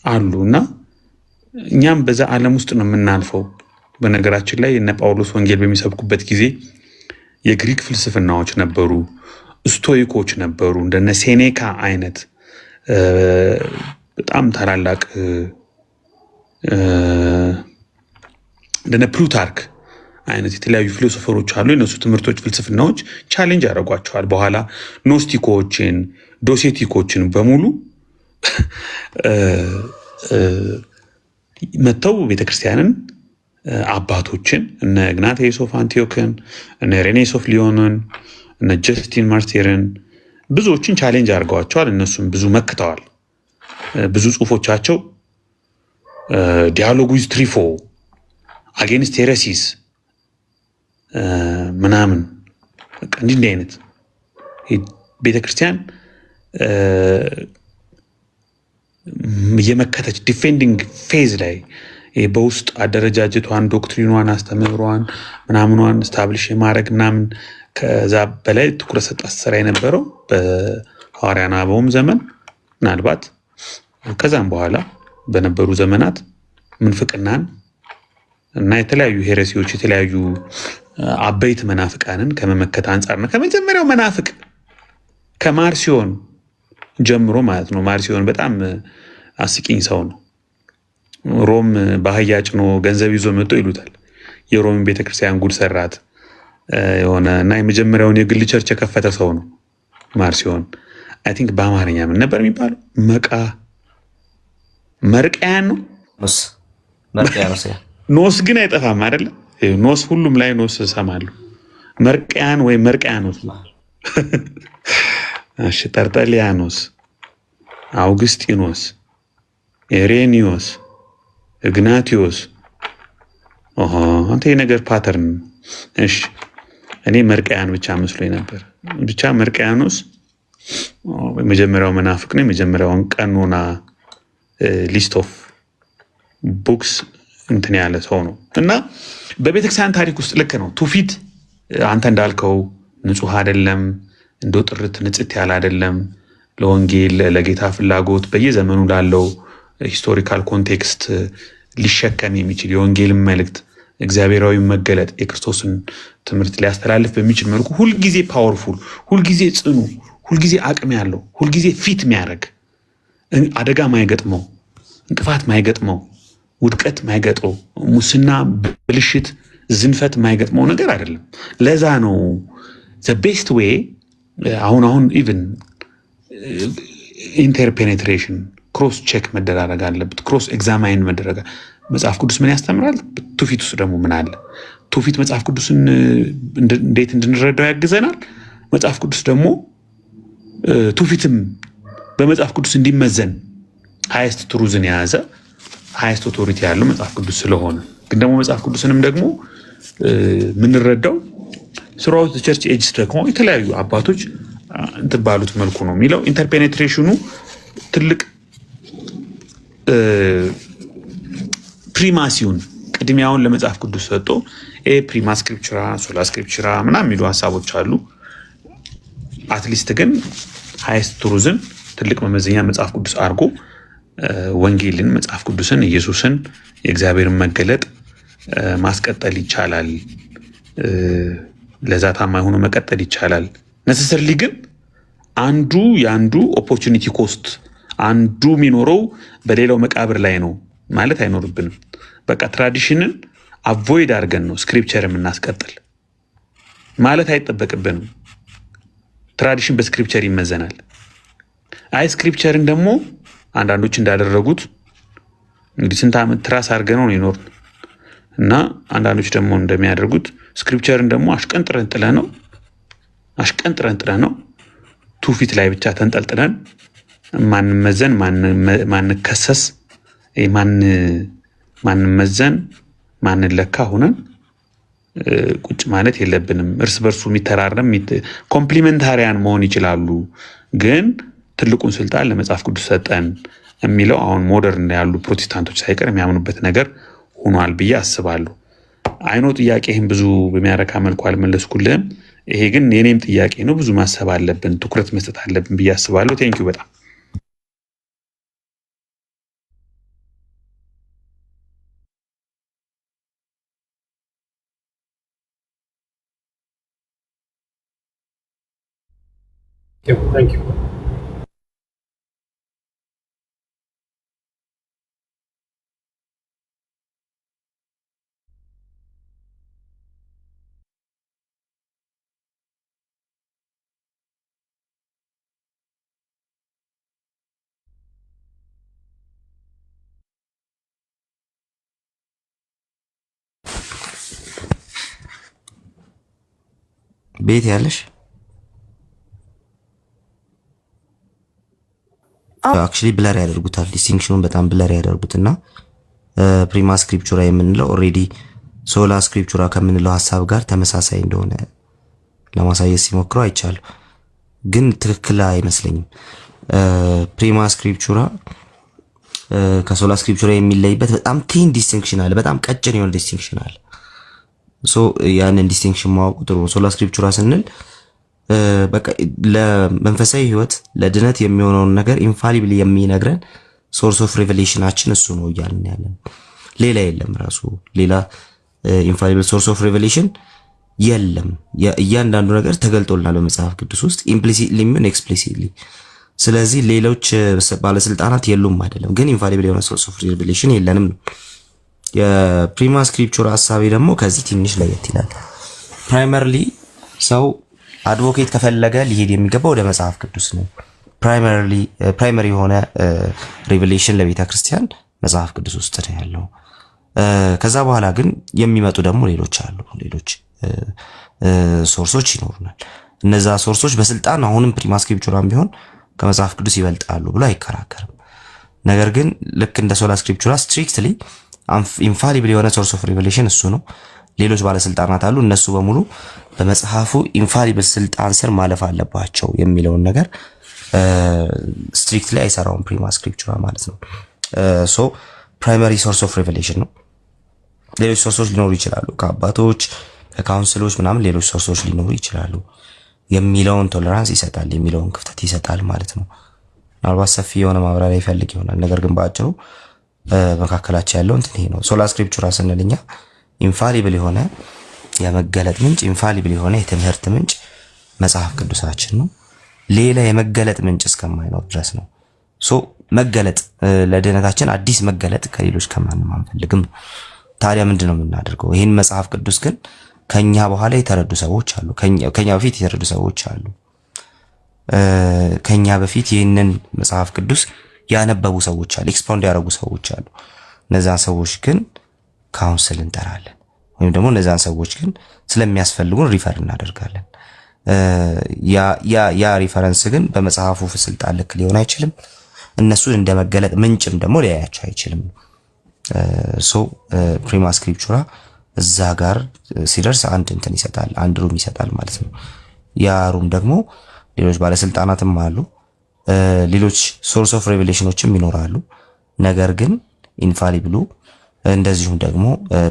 አሉ እና እኛም በዛ ዓለም ውስጥ ነው የምናልፈው በነገራችን ላይ እነ ጳውሎስ ወንጌል በሚሰብኩበት ጊዜ የግሪክ ፍልስፍናዎች ነበሩ ስቶይኮች ነበሩ እንደነ ሴኔካ አይነት በጣም ታላላቅ እንደነ ፕሉታርክ አይነት የተለያዩ ፊሎሶፈሮች አሉ የነሱ ትምህርቶች ፍልስፍናዎች ቻሌንጅ ያደርጓቸዋል በኋላ ኖስቲኮችን ዶሴቲኮችን በሙሉ መተው ቤተክርስቲያንን አባቶችን እነ ኢግናቲዮስ ኦፍ አንቲዮክን እነ ሬኔስ ኦፍ ሊዮንን እነ ጀስቲን ማርቲርን ብዙዎችን ቻሌንጅ አድርገዋቸዋል እነሱም ብዙ መክተዋል ብዙ ጽሁፎቻቸው ዲያሎግ ዊዝ ትሪፎ አጌንስት ሄረሲስ ምናምን እንዲህ አይነት ቤተክርስቲያን የመከተች ዲፌንዲንግ ፌዝ ላይ በውስጥ አደረጃጀቷን ዶክትሪኗን አስተምህሯን ምናምኗን ስታብሊሽ የማድረግ ምናምን ከዛ በላይ ትኩረት ሰጣ ስራ የነበረው በሐዋርያና አበውም ዘመን ምናልባት ከዛም በኋላ በነበሩ ዘመናት ምንፍቅናን እና የተለያዩ ሄረሲዎች የተለያዩ አበይት መናፍቃንን ከመመከት አንጻር ነው ከመጀመሪያው መናፍቅ ከማርሲዮን ጀምሮ ማለት ነው ማርሲዮን በጣም አስቂኝ ሰው ነው ሮም ባህያ ጭኖ ገንዘብ ይዞ መጥቶ ይሉታል የሮም ቤተክርስቲያን ጉድ ሰራት የሆነ እና የመጀመሪያውን የግል ቸርች የከፈተ ሰው ነው ማርሲዮን አይ ቲንክ በአማርኛ ምን ነበር የሚባለው መርቀያን ነው ኖስ ግን አይጠፋም አይደለ ኖስ ሁሉም ላይ ኖስ ሰማሉ መርቀያን ወይ መርቀያኖስ እሺ ተርጠሊያኖስ አውግስጢኖስ ኢሬኒዮስ ኢግናቲዮስ አንተ የነገር ፓተርን እሺ እኔ መርቀያን ብቻ መስሎኝ ነበር ብቻ መርቀያኖስ የመጀመሪያው መናፍቅ ነው የመጀመሪያውን ቀኖና ሊስት ኦፍ ቡክስ እንትን ያለ ሰው ነው እና በቤተክርስቲያን ታሪክ ውስጥ ልክ ነው ትውፊት አንተ እንዳልከው ንጹህ አይደለም እንደው ጥርት ንጽት ያለ አይደለም ለወንጌል ለጌታ ፍላጎት በየዘመኑ ላለው ሂስቶሪካል ኮንቴክስት ሊሸከም የሚችል የወንጌልን መልእክት እግዚአብሔራዊ መገለጥ የክርስቶስን ትምህርት ሊያስተላልፍ በሚችል መልኩ ሁልጊዜ ፓወርፉል ሁልጊዜ ጽኑ ሁልጊዜ አቅም ያለው ሁልጊዜ ፊት የሚያደርግ አደጋ ማይገጥመው እንቅፋት ማይገጥመው ውድቀት ማይገጥመው ሙስና ብልሽት ዝንፈት ማይገጥመው ነገር አይደለም ለዛ ነው the best way አሁን ኢቭን ኢንተርፔኔትሬሽን ክሮስ ቼክ መደረግ አለበት ክሮስ ኤግዛማይን መደረግ መጽሐፍ ቅዱስ ምን ያስተምራል ትውፊት ውስጥ ደግሞ ምን አለ ትውፊት መጽሐፍ ቅዱስን እንዴት እንድንረዳው ያግዘናል መጽሐፍ ቅዱስ ደግሞ ትውፊትም በመጽሐፍ ቅዱስ እንዲመዘን ሃይስት ትሩዝን የያዘ ሃይስት ኦቶሪቲ ያለው መጽሐፍ ቅዱስ ስለሆነ ግን ደግሞ መጽሐፍ ቅዱስንም ደግሞ ምንረዳው ስራው ቸርች ኤጅስ ደግሞ የተለያዩ አባቶች እንትባሉት መልኩ ነው የሚለው ኢንተርፔኔትሬሽኑ ትልቅ ፕሪማሲውን ቅድሚያውን ለመጽሐፍ ቅዱስ ሰጥቶ ፕሪማ ስክሪፕቸራ ሶላ ስክሪፕቸራ ምናምን የሚሉ ሀሳቦች አሉ አትሊስት ግን ሃይስት ትሩዝን ትልቅ መመዘኛ መጽሐፍ ቅዱስ አድርጎ ወንጌልን መጽሐፍ ቅዱስን ኢየሱስን የእግዚአብሔርን መገለጥ ማስቀጠል ይቻላል ለዛ ታማኝ ሆኖ መቀጠል ይቻላል። ነሰሰርሊ ግን አንዱ የአንዱ ኦፖርቹኒቲ ኮስት አንዱ የሚኖረው በሌላው መቃብር ላይ ነው ማለት አይኖርብንም። በቃ ትራዲሽንን አቮይድ አድርገን ነው ስክሪፕቸር የምናስቀጥል ማለት አይጠበቅብንም። ትራዲሽን በስክሪፕቸር ይመዘናል። አይ ስክሪፕቸርን ደግሞ አንዳንዶች እንዳደረጉት እንግዲህ ስንት ዓመት ትራስ አድርገን ነው ይኖርን እና አንዳንዶች ደግሞ እንደሚያደርጉት ስክሪፕቸርን ደግሞ አሽቀንጥረን ጥለን ነው ቱፊት ላይ ብቻ ተንጠልጥለን ማንመዘን ማንከሰስ ማንመዘን ማንለካ ሆነን ቁጭ ማለት የለብንም። እርስ በርሱ የሚተራረም ኮምፕሊመንታሪያን መሆን ይችላሉ። ግን ትልቁን ስልጣን ለመጽሐፍ ቅዱስ ሰጠን የሚለው አሁን ሞደርን ያሉ ፕሮቴስታንቶች ሳይቀር የሚያምኑበት ነገር ሆኗል ብዬ አስባለሁ። አይኖ ጥያቄህን ብዙ በሚያረካ መልኩ አልመለስኩልህም። ይሄ ግን የኔም ጥያቄ ነው። ብዙ ማሰብ አለብን፣ ትኩረት መስጠት አለብን ብዬ አስባለሁ። ቴንኪው በጣም Thank you. ቤት ያለሽ አክቹሊ ብለር ያደርጉታል። ዲስቲንክሽኑን በጣም ብለር ያደርጉትና ፕሪማ ስክሪፕቹራ የምንለው ኦሬዲ ሶላ ስክሪፕቹራ ከምንለው ሐሳብ ጋር ተመሳሳይ እንደሆነ ለማሳየት ሲሞክሩ አይቻሉ፣ ግን ትክክል አይመስለኝም። ፕሪማ ስክሪፕቹራ ከሶላ ስክሪፕቹራ የሚለይበት በጣም ቲን ዲስቲንክሽን አለ፣ በጣም ቀጭን የሆነ ዲስቲንክሽን አለ። ሶ ያንን ዲስቲንክሽን ማወቁ ጥሩ ነው። ሶላ ስክሪፕቹራ ስንል በቃ ለመንፈሳዊ ህይወት ለድነት የሚሆነውን ነገር ኢንፋሊብሊ የሚነግረን ሶርስ ኦፍ ሪቨሌሽናችን እሱ ነው እያልን ያለን፣ ሌላ የለም። ራሱ ሌላ ኢንፋሊብል ሶርስ ኦፍ ሪቨሌሽን የለም። እያንዳንዱ ነገር ተገልጦልናል በመጽሐፍ ቅዱስ ውስጥ ኢምፕሊሲትሊ ምን ኤክስፕሊሲትሊ። ስለዚህ ሌሎች ባለስልጣናት የሉም አይደለም፣ ግን ኢንፋሊብል የሆነ ሶርስ ኦፍ ሪቨሌሽን የለንም ነው። የፕሪማ ስክሪፕቹራ ሐሳቤ ደግሞ ከዚህ ትንሽ ለየት ይላል። ፕራይመርሊ ሰው አድቮኬት ከፈለገ ሊሄድ የሚገባው ወደ መጽሐፍ ቅዱስ ነው። ፕራይመሪ የሆነ ሪቨሌሽን ለቤተ ክርስቲያን መጽሐፍ ቅዱስ ውስጥ ነው ያለው። ከዛ በኋላ ግን የሚመጡ ደግሞ ሌሎች አሉ፣ ሌሎች ሶርሶች ይኖሩናል። እነዛ ሶርሶች በስልጣን አሁንም ፕሪማ ስክሪፕቹራም ቢሆን ከመጽሐፍ ቅዱስ ይበልጣሉ ብሎ አይከራከርም። ነገር ግን ልክ እንደ ሶላ ስክሪፕቹራ ስትሪክትሊ ኢንፋሊብል የሆነ ሶርስ ኦፍ ሪቨሌሽን እሱ ነው። ሌሎች ባለስልጣናት አሉ፣ እነሱ በሙሉ በመጽሐፉ ኢንፋሊብል ስልጣን ስር ማለፍ አለባቸው የሚለውን ነገር ስትሪክትሊ አይሰራውም ፕሪማ ስክሪፕቹራ ማለት ነው። ሶ ፕራይመሪ ሶርስ ኦፍ ሪቨሌሽን ነው። ሌሎች ሶርሶች ሊኖሩ ይችላሉ፣ ከአባቶች ከካውንስሎች ምናምን ሌሎች ሶርሶች ሊኖሩ ይችላሉ የሚለውን ቶለራንስ ይሰጣል፣ የሚለውን ክፍተት ይሰጣል ማለት ነው። ምናልባት ሰፊ የሆነ ማብራሪያ ይፈልግ ይሆናል። ነገር ግን በአጭሩ መካከላቸው ያለው እንትን ይሄ ነው። ሶላ ስክሪፕቹራ ስንልኛ ኢንፋሊብል የሆነ የመገለጥ ምንጭ፣ ኢንፋሊብል የሆነ የትምህርት ምንጭ መጽሐፍ ቅዱሳችን ነው። ሌላ የመገለጥ ምንጭ እስከማይኖር ድረስ ነው። ሶ መገለጥ ለድህነታችን አዲስ መገለጥ ከሌሎች ከማንም አንፈልግም። ታዲያ ምንድነው የምናደርገው? ይህን መጽሐፍ ቅዱስ ግን ከኛ በኋላ የተረዱ ሰዎች አሉ፣ ከኛ በፊት የተረዱ ሰዎች አሉ። ከኛ በፊት ይህንን መጽሐፍ ቅዱስ ያነበቡ ሰዎች አሉ፣ ኤክስፓውንድ ያደረጉ ሰዎች አሉ። እነዛን ሰዎች ግን ካውንስል እንጠራለን፣ ወይም ደግሞ እነዛን ሰዎች ግን ስለሚያስፈልጉን ሪፈር እናደርጋለን። ያ ሪፈረንስ ግን በመጽሐፉ ስልጣን ልክ ሊሆን አይችልም። እነሱን እንደ መገለጥ ምንጭም ደግሞ ሊያያቸው አይችልም። ሶ ፕሪማ ስክሪፕቹራ እዛ ጋር ሲደርስ አንድ እንትን ይሰጣል፣ አንድ ሩም ይሰጣል ማለት ነው። ያ ሩም ደግሞ ሌሎች ባለስልጣናትም አሉ፣ ሌሎች ሶርስ ኦፍ ሬቨሌሽኖችም ይኖራሉ። ነገር ግን ኢንፋሊብሉ እንደዚሁም ደግሞ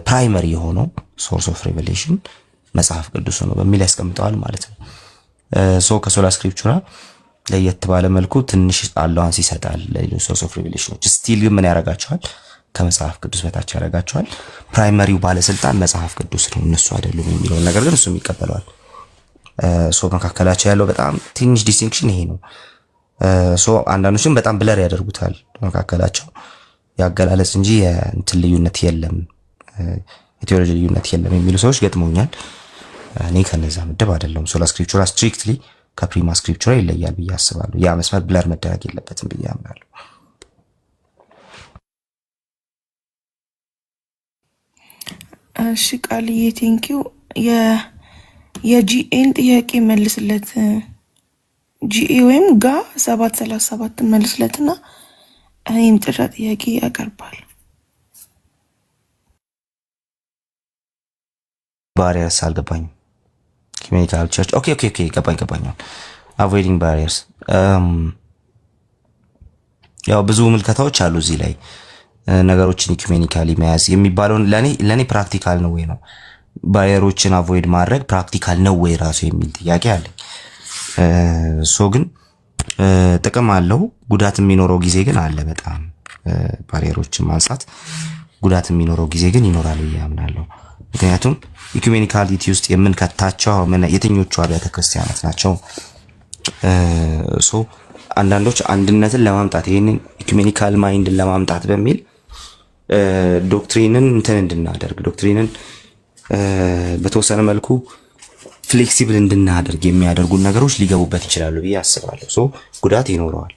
ፕራይመሪ የሆነው ሶርስ ኦፍ ሬቨሌሽን መጽሐፍ ቅዱስ ነው በሚል ያስቀምጠዋል ማለት ነው። ሶ ከሶላ ስክሪፕቹራ ለየት ባለ መልኩ ትንሽ አላዋንስ ይሰጣል ለሌሎች ሶርስ ኦፍ ሬቨሌሽኖች። ስቲል ግን ምን ያደርጋቸዋል? ከመጽሐፍ ቅዱስ በታች ያደርጋቸዋል። ፕራይመሪው ባለስልጣን መጽሐፍ ቅዱስ ነው እነሱ አይደሉም የሚለውን ነገር ግን እሱም ይቀበለዋል። ሶ መካከላቸው ያለው በጣም ትንሽ ዲስቲንክሽን ይሄ ነው። ሶ አንዳንዶችም በጣም ብለር ያደርጉታል መካከላቸው ያገላለጽ እንጂ የእንትን ልዩነት የለም የቴዎሎጂ ልዩነት የለም የሚሉ ሰዎች ገጥመውኛል። እኔ ከነዛ ምድብ አይደለም። ሶላ ስክሪፕቹራ ስትሪክትሊ ከፕሪማ ስክሪፕቹራ ይለያል ብዬ አስባለሁ። ያ መስመር ብለር መደረግ የለበትም ብዬ አምናለሁ። እሺ ቃልዬ ቴንኪው። የጂኤን ጥያቄ መልስለት። ጂኤ ወይም ጋ 737 መልስለትና የመጨረሻ ጥያቄ ያቀርባል። ባሪየርስ አልገባኝም። ኢኩሜኒካል ቸርች ኦኬ ገባኝ። አቮይዲንግ ባሪየርስ ያው ብዙ ምልከታዎች አሉ እዚህ ላይ ነገሮችን ኢኩሜኒካሊ መያዝ የሚባለውን ለኔ ፕራክቲካል ነው ወይ ነው ባሪየሮችን አቮይድ ማድረግ ፕራክቲካል ነው ወይ ራሱ የሚል ጥያቄ አለኝ። ሶ ግን ጥቅም አለው ጉዳት የሚኖረው ጊዜ ግን አለ። በጣም ባሪየሮችን ማንሳት ጉዳት የሚኖረው ጊዜ ግን ይኖራል ብዬ አምናለሁ። ምክንያቱም ኢኩሜኒካሊቲ ውስጥ የምንከታቸው የትኞቹ አብያተ ክርስቲያናት ናቸው? ሶ አንዳንዶች አንድነትን ለማምጣት ይሄንን ኢኩሜኒካል ማይንድን ለማምጣት በሚል ዶክትሪንን እንድናደርግ ዶክትሪንን በተወሰነ መልኩ ፍሌክሲብል እንድናደርግ የሚያደርጉ ነገሮች ሊገቡበት ይችላሉ ብዬ አስባለሁ። ሶ ጉዳት ይኖረዋል።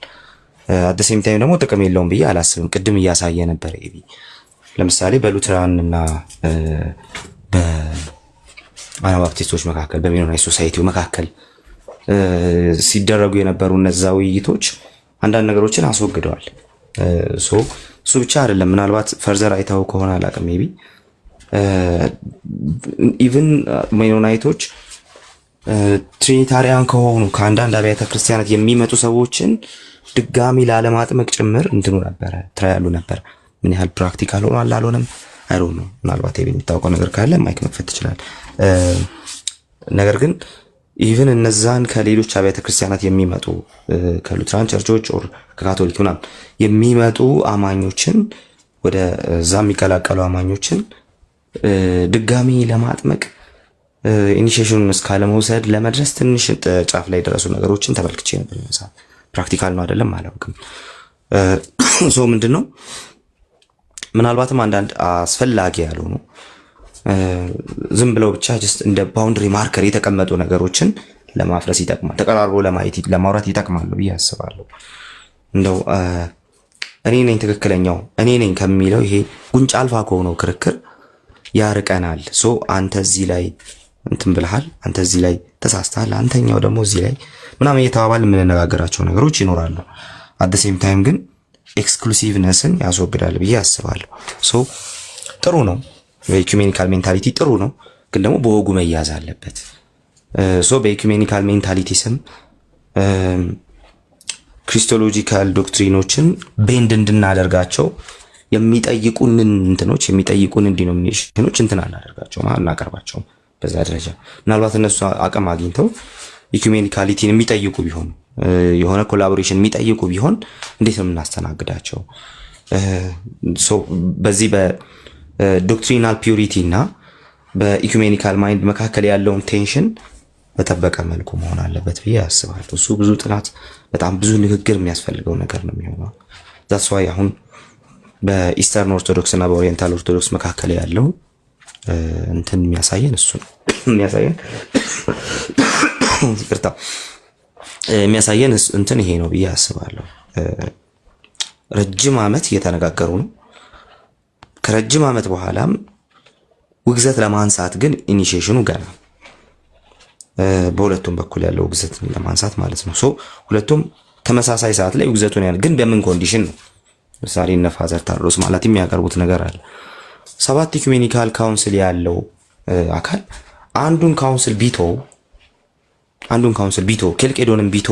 አት ሴም ታይም ደግሞ ጥቅም የለውም ብዬ አላስብም። ቅድም እያሳየ ነበር ኤቢ ለምሳሌ በሉትራን እና በአናባፕቲስቶች መካከል በሜኖናይት ሶሳይቲው መካከል ሲደረጉ የነበሩ እነዛ ውይይቶች አንዳንድ ነገሮችን አስወግደዋል። እሱ ብቻ አይደለም። ምናልባት ፈርዘር አይታው ከሆነ አላውቅም ሜቢ ኢቭን ሜኖናይቶች ትሪኒታሪያን ከሆኑ ከአንዳንድ አብያተ ክርስቲያናት የሚመጡ ሰዎችን ድጋሚ ላለማጥመቅ ጭምር እንትኑ ነበረ ትራያሉ ነበር። ምን ያህል ፕራክቲካል ሆኗል አልሆነም አይ ዶንት ኖ። ምናልባት የሚታወቀው ነገር ካለ ማይክ መክፈት ይችላል። ነገር ግን ኢቭን እነዛን ከሌሎች አብያተ ክርስቲያናት የሚመጡ ከሉትራን ቸርቾች ኦር ከካቶሊክ ምናምን የሚመጡ አማኞችን ወደ እዛ የሚቀላቀሉ አማኞችን ድጋሚ ለማጥመቅ ኢኒሺዬሽኑን እስካለ መውሰድ ለመድረስ ትንሽ ጫፍ ላይ ደረሱ ነገሮችን ተመልክቼ ነበር። ማለት ፕራክቲካል ነው አይደለም አላውቅም። ሶ ምንድነው ምናልባትም አንዳንድ አስፈላጊ ያልሆኑ ዝም ብለው ብቻ ጀስት እንደ ባውንደሪ ማርከር የተቀመጡ ነገሮችን ለማፍረስ ይጠቅማል። ተቀራርቦ ለማውራት ይጠቅማሉ ብዬ አስባለሁ። እንደው እኔ ነኝ ትክክለኛው እኔ ነኝ ከሚለው ይሄ ጉንጫ አልፋ ከሆነው ክርክር ያርቀናል። ሶ አንተ እዚህ ላይ እንትን ብለሃል፣ አንተ እዚህ ላይ ተሳስተሃል፣ አንተኛው ደግሞ እዚህ ላይ ምናምን እየተባባል የምንነጋገራቸው ነገሮች ይኖራሉ። አት ዘ ሴም ታይም ግን ኤክስክሉሲቭነስን ያስወግዳል ብዬ አስባለሁ። ሶ ጥሩ ነው፣ በኢኩሜኒካል ሜንታሊቲ ጥሩ ነው፣ ግን ደግሞ በወጉ መያዝ አለበት። ሶ በኢኩሜኒካል ሜንታሊቲ ስም ክሪስቶሎጂካል ዶክትሪኖችን ቤንድ እንድናደርጋቸው የሚጠይቁንን እንትኖች የሚጠይቁንን ዲኖሚኔሽኖች እንትን አናደርጋቸው አናቀርባቸውም። በዛ ደረጃ ምናልባት እነሱ አቅም አግኝተው ኢኩሜኒካሊቲን የሚጠይቁ ቢሆን የሆነ ኮላቦሬሽን የሚጠይቁ ቢሆን እንዴት ነው የምናስተናግዳቸው? በዚህ በዶክትሪናል ፒዩሪቲ እና በኢኩሜኒካል ማይንድ መካከል ያለውን ቴንሽን በጠበቀ መልኩ መሆን አለበት ብዬ አስባለሁ። እሱ ብዙ ጥናት በጣም ብዙ ንግግር የሚያስፈልገው ነገር ነው የሚሆነው። ዛትስ ዋይ አሁን በኢስተርን ኦርቶዶክስ እና በኦሪየንታል ኦርቶዶክስ መካከል ያለው እንትን የሚያሳየን እሱ ነው የሚያሳየን እንትን ይሄ ነው ብዬ አስባለሁ። ረጅም ዓመት እየተነጋገሩ ነው። ከረጅም ዓመት በኋላም ውግዘት ለማንሳት ግን ኢኒሺዬሽኑ ገና በሁለቱም በኩል ያለው ውግዘት ለማንሳት ማለት ነው። ሶ ሁለቱም ተመሳሳይ ሰዓት ላይ ውግዘቱን ግን በምን ኮንዲሽን ነው? ምሳሌ እነ ፋዘር ታርሎስ ማለት የሚያቀርቡት ነገር አለ። 7 ኢኩሜኒካል ካውንስል ያለው አካል አንዱን ካውንስል ቢቶ ኬልቄዶንን ቢቶ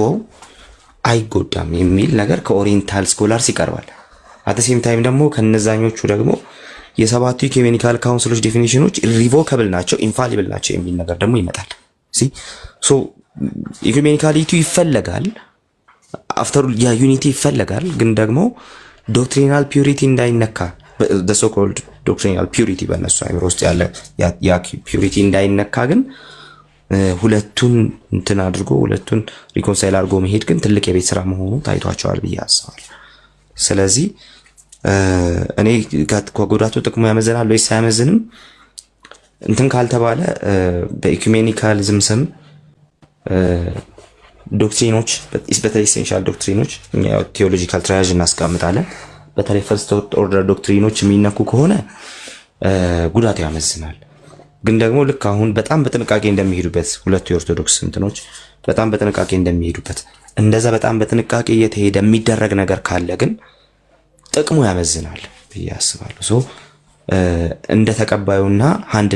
አይጎዳም የሚል ነገር ከኦሪየንታል ስኮላርስ ይቀርባል። አት ሴም ታይም ደግሞ ከነዛኞቹ ደግሞ የ7ቱ ኢኩሜኒካል ካውንስሎች ዴፊኒሽኖች ሪቮከብል ናቸው፣ ኢንፋሊብል ናቸው የሚል ነገር ደግሞ ይመጣል። ሶ ኢኩሜኒካሊቲ ይፈለጋል፣ አፍተር ያ ዩኒቲ ይፈለጋል፣ ግን ደግሞ ዶክትሪናል ፒዩሪቲ እንዳይነካ the so called doctrinal purity በእነሱ አይምሮ ውስጥ ያለ ያ ፒዩሪቲ እንዳይነካ ግን ሁለቱን እንትን አድርጎ ሁለቱን ሪኮንሳይል አድርጎ መሄድ ግን ትልቅ የቤት ስራ መሆኑ ታይቷቸዋል ብዬ አስባለሁ። ስለዚህ እኔ ከጉዳቱ ጥቅሙ ያመዝናል ወይስ አያመዝንም እንትን ካልተባለ በኢኩሜኒካሊዝም ስም ዶክትሪኖች በተለይ ኢሴንሻል ዶክትሪኖች ያው ቴዎሎጂካል ትራያጅ እናስቀምጣለን። በተለይ ፈርስት ኦርደር ዶክትሪኖች የሚነኩ ከሆነ ጉዳቱ ያመዝናል። ግን ደግሞ ልክ አሁን በጣም በጥንቃቄ እንደሚሄዱበት ሁለቱ የኦርቶዶክስ እንትኖች በጣም በጥንቃቄ እንደሚሄዱበት እንደዛ በጣም በጥንቃቄ እየተሄደ የሚደረግ ነገር ካለ ግን ጥቅሙ ያመዝናል ብዬ አስባለሁ። እንደ ተቀባዩና አንድ